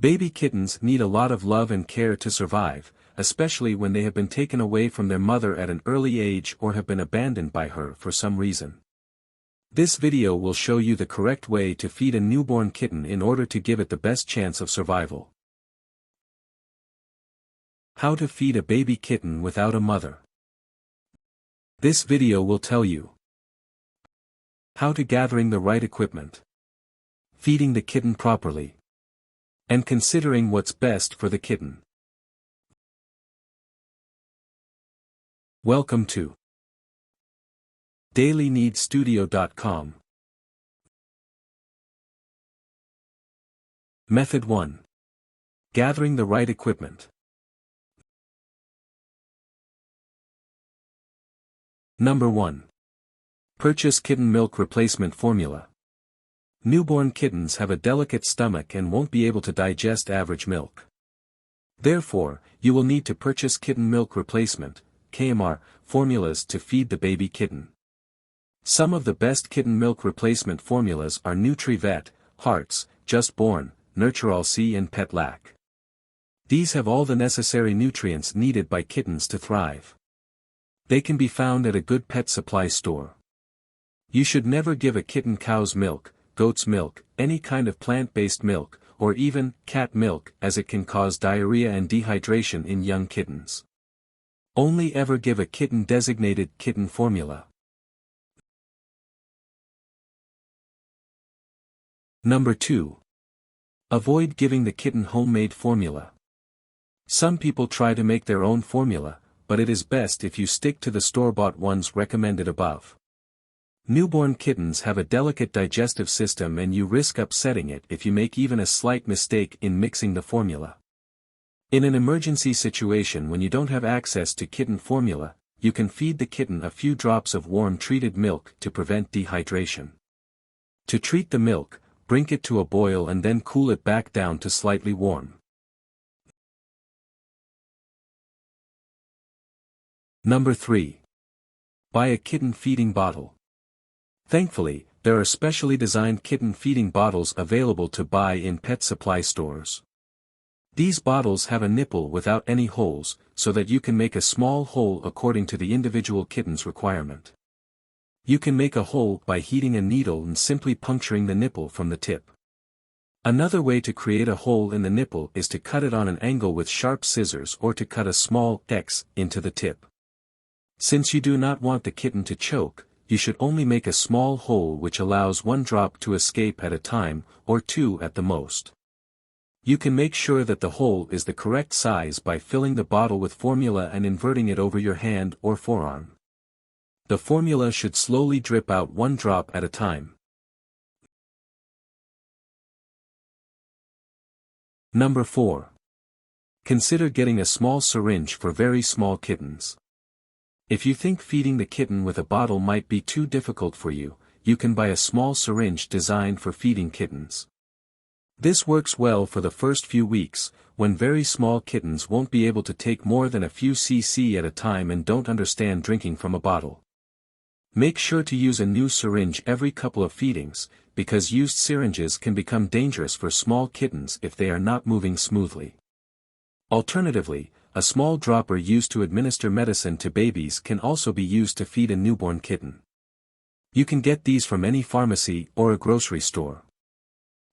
Baby kittens need a lot of love and care to survive, especially when they have been taken away from their mother at an early age or have been abandoned by her for some reason. This video will show you the correct way to feed a newborn kitten in order to give it the best chance of survival. How to feed a baby kitten without a mother. This video will tell you how to gathering the right equipment, feeding the kitten properly, and considering what's best for the kitten. Welcome to dailyneedstudio.com. Method 1. Gathering the right equipment. Number 1. Purchase kitten milk replacement formula. Newborn kittens have a delicate stomach and won't be able to digest average milk. Therefore, you will need to purchase kitten milk replacement (KMR) formulas to feed the baby kitten. Some of the best kitten milk replacement formulas are 𝒍𝒐𝒗𝒆, Hearts, Just Born, 𝒍𝒐𝒗𝒆 and Pet-Lac. These have all the necessary nutrients needed by kittens to thrive. They can be found at a good pet supply store. You should never give a kitten cow's milk, goat's milk, any kind of plant-based milk, or even cat milk, as it can cause diarrhea and dehydration in young kittens. Only ever give a kitten-designated kitten formula. Number 2. Avoid giving the kitten homemade formula. Some people try to make their own formula, but it is best if you stick to the store-bought ones recommended above. Newborn kittens have a delicate digestive system and you risk upsetting it if you make even a slight mistake in mixing the formula. In an emergency situation when you don't have access to kitten formula, you can feed the kitten a few drops of warm treated milk to prevent dehydration. To treat the milk, bring it to a boil and then cool it back down to slightly warm. Number 3. Buy a kitten feeding bottle. Thankfully, there are specially designed kitten feeding bottles available to buy in pet supply stores. These bottles have a nipple without any holes, so that you can make a small hole according to the individual kitten's requirement. You can make a hole by heating a needle and simply puncturing the nipple from the tip. Another way to create a hole in the nipple is to cut it on an angle with sharp scissors or to cut a small X into the tip. Since you do not want the kitten to choke, you should only make a small hole which allows one drop to escape at a time, or two at the most. You can make sure that the hole is the correct size by filling the bottle with formula and inverting it over your hand or forearm. The formula should slowly drip out one drop at a time. Number 4. Consider getting a small syringe for very small kittens. If you think feeding the kitten with a bottle might be too difficult for you, you can buy a small syringe designed for feeding kittens. This works well for the first few weeks, when very small kittens won't be able to take more than a few cc at a time and don't understand drinking from a bottle. Make sure to use a new syringe every couple of feedings, because used syringes can become dangerous for small kittens if they are not moving smoothly. Alternatively, a small dropper used to administer medicine to babies can also be used to feed a newborn kitten. You can get these from any pharmacy or a grocery store.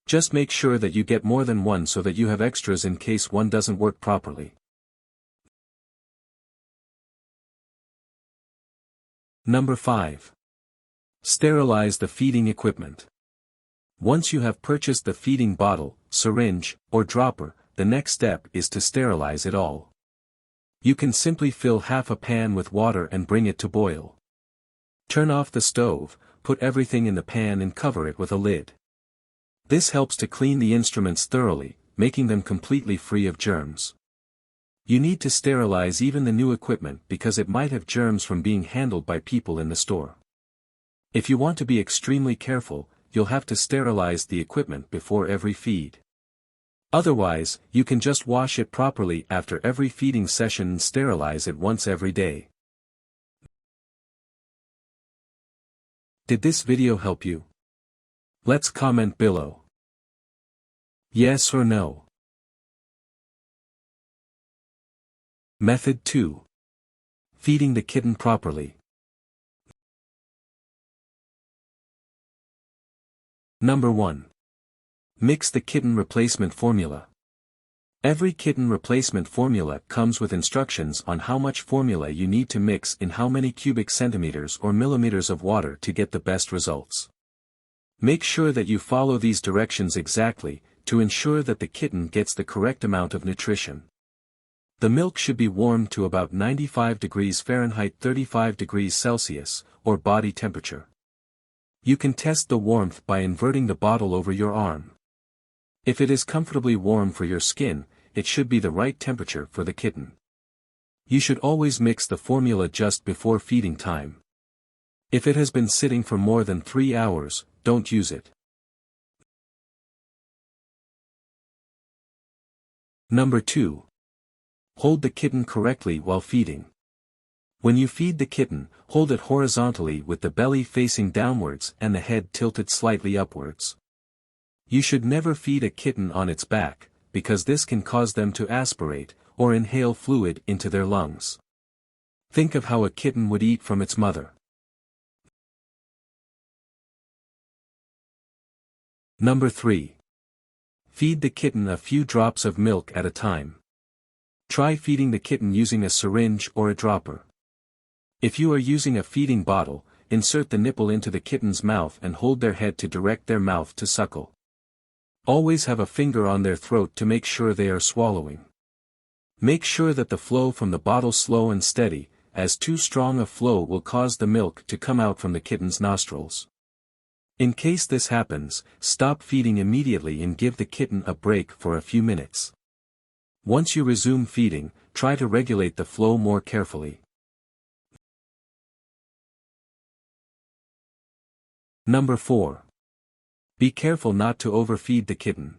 Just make sure that you get more than one so that you have extras in case one doesn't work properly. Number 5. Sterilize the feeding equipment. Once you have purchased the feeding bottle, syringe, or dropper, the next step is to sterilize it all. You can simply fill half a pan with water and bring it to boil. Turn off the stove, put everything in the pan and cover it with a lid. This helps to clean the instruments thoroughly, making them completely free of germs. You need to sterilize even the new equipment because it might have germs from being handled by people in the store. If you want to be extremely careful, you'll have to sterilize the equipment before every feed. Otherwise, you can just wash it properly after every feeding session and sterilize it once every day. Did this video help you? Let's comment below. Yes or no. Method 2. Feeding the kitten properly. Number 1. Mix the kitten replacement formula. Every kitten replacement formula comes with instructions on how much formula you need to mix in how many cubic centimeters or millimeters of water to get the best results. Make sure that you follow these directions exactly, to ensure that the kitten gets the correct amount of nutrition. The milk should be warmed to about 95 degrees Fahrenheit 35 degrees Celsius, or body temperature. You can test the warmth by inverting the bottle over your arm. If it is comfortably warm for your skin, it should be the right temperature for the kitten. You should always mix the formula just before feeding time. If it has been sitting for more than 3 hours, don't use it. Number 2. Hold the kitten correctly while feeding. When you feed the kitten, hold it horizontally with the belly facing downwards and the head tilted slightly upwards. You should never feed a kitten on its back, because this can cause them to aspirate, or inhale fluid into their lungs. Think of how a kitten would eat from its mother. Number 3. Feed the kitten a few drops of milk at a time. Try feeding the kitten using a syringe or a dropper. If you are using a feeding bottle, insert the nipple into the kitten's mouth and hold their head to direct their mouth to suckle. Always have a finger on their throat to make sure they are swallowing. Make sure that the flow from the bottle slow and steady, as too strong a flow will cause the milk to come out from the kitten's nostrils. In case this happens, stop feeding immediately and give the kitten a break for a few minutes. Once you resume feeding, try to regulate the flow more carefully. Number 4. Be careful not to overfeed the kitten.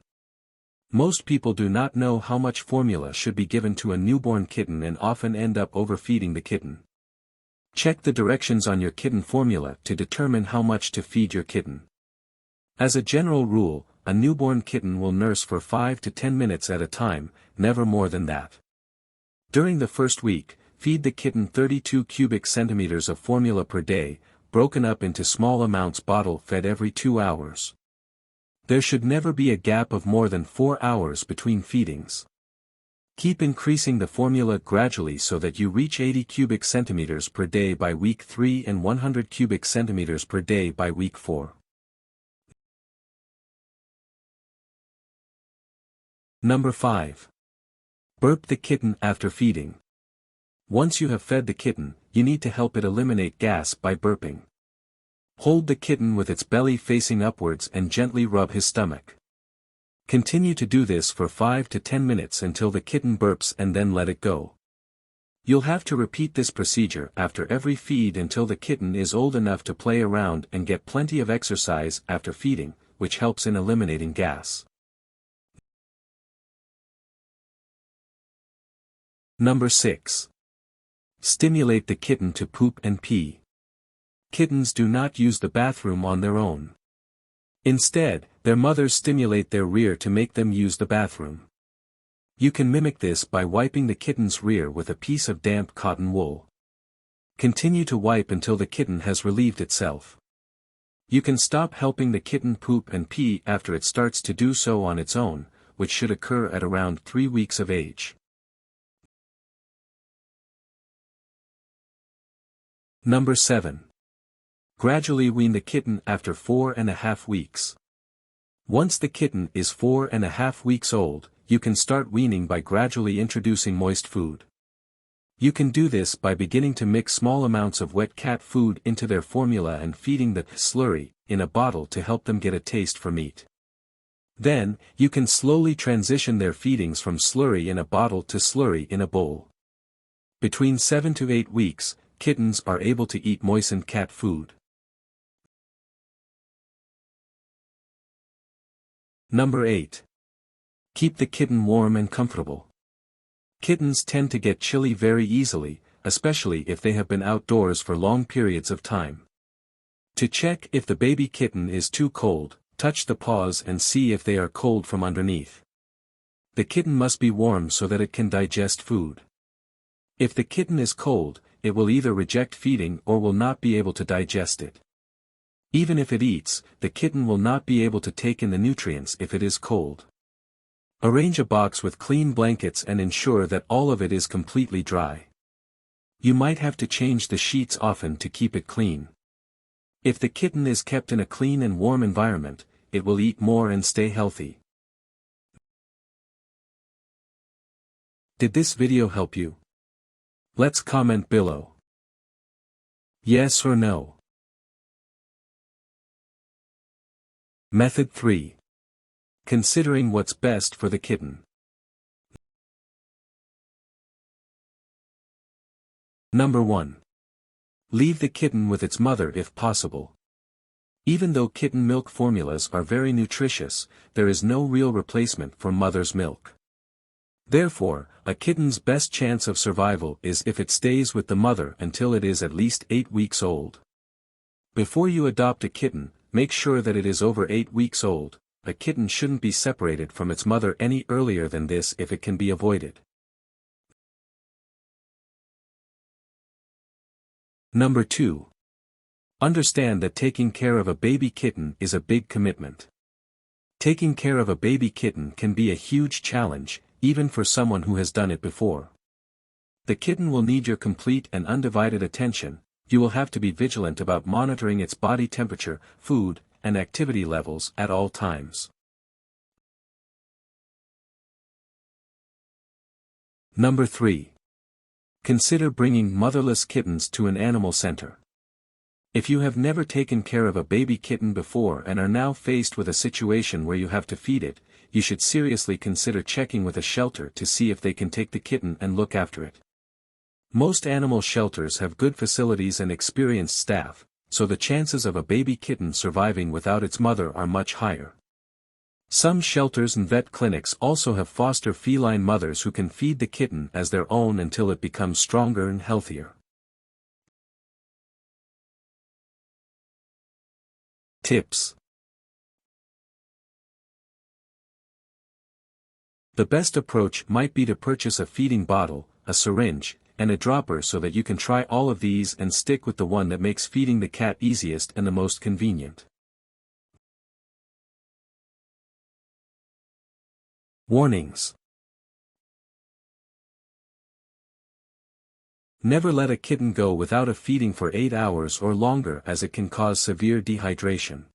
Most people do not know how much formula should be given to a newborn kitten and often end up overfeeding the kitten. Check the directions on your kitten formula to determine how much to feed your kitten. As a general rule, a newborn kitten will nurse for 5 to 10 minutes at a time, never more than that. During the first week, feed the kitten 32 cubic centimeters of formula per day, broken up into small amounts bottle-fed every 2 hours. There should never be a gap of more than 4 hours between feedings. Keep increasing the formula gradually so that you reach 80 cubic centimeters per day by week 3 and 100 cubic centimeters per day by week 4. Number 5. Burp the kitten after feeding. Once you have fed the kitten, you need to help it eliminate gas by burping. Hold the kitten with its belly facing upwards and gently rub his stomach. Continue to do this for 5 to 10 minutes until the kitten burps and then let it go. You'll have to repeat this procedure after every feed until the kitten is old enough to play around and get plenty of exercise after feeding, which helps in eliminating gas. Number 6. Stimulate the kitten to poop and pee. Kittens do not use the bathroom on their own. Instead, their mothers stimulate their rear to make them use the bathroom. You can mimic this by wiping the kitten's rear with a piece of damp cotton wool. Continue to wipe until the kitten has relieved itself. You can stop helping the kitten poop and pee after it starts to do so on its own, which should occur at around 3 weeks of age. Number 7. Gradually wean the kitten after 4.5 weeks. Once the kitten is 4.5 weeks old, you can start weaning by gradually introducing moist food. You can do this by beginning to mix small amounts of wet cat food into their formula and feeding the slurry in a bottle to help them get a taste for meat. Then, you can slowly transition their feedings from slurry in a bottle to slurry in a bowl. Between 7 to 8 weeks, kittens are able to eat moistened cat food. Number 8. Keep the kitten warm and comfortable. Kittens tend to get chilly very easily, especially if they have been outdoors for long periods of time. To check if the baby kitten is too cold, touch the paws and see if they are cold from underneath. The kitten must be warm so that it can digest food. If the kitten is cold, it will either reject feeding or will not be able to digest it. Even if it eats, the kitten will not be able to take in the nutrients if it is cold. Arrange a box with clean blankets and ensure that all of it is completely dry. You might have to change the sheets often to keep it clean. If the kitten is kept in a clean and warm environment, it will eat more and stay healthy. Did this video help you? Let's comment below. Yes or no. Method 3. Considering what's best for the kitten. Number 1. Leave the kitten with its mother if possible. Even though kitten milk formulas are very nutritious, there is no real replacement for mother's milk. Therefore, a kitten's best chance of survival is if it stays with the mother until it is at least 8 weeks old. Before you adopt a kitten, make sure that it is over 8 weeks old. A kitten shouldn't be separated from its mother any earlier than this if it can be avoided. Number 2. Understand that taking care of a baby kitten is a big commitment. Taking care of a baby kitten can be a huge challenge, even for someone who has done it before. The kitten will need your complete and undivided attention. You will have to be vigilant about monitoring its body temperature, food, and activity levels at all times. Number 3. Consider bringing motherless kittens to an animal center. If you have never taken care of a baby kitten before and are now faced with a situation where you have to feed it, you should seriously consider checking with a shelter to see if they can take the kitten and look after it. Most animal shelters have good facilities and experienced staff, so the chances of a baby kitten surviving without its mother are much higher. Some shelters and vet clinics also have foster feline mothers who can feed the kitten as their own until it becomes stronger and healthier. Tips. The best approach might be to purchase a feeding bottle, a syringe, and a dropper so that you can try all of these and stick with the one that makes feeding the cat easiest and the most convenient. Warnings. Never let a kitten go without a feeding for 8 hours or longer as it can cause severe dehydration.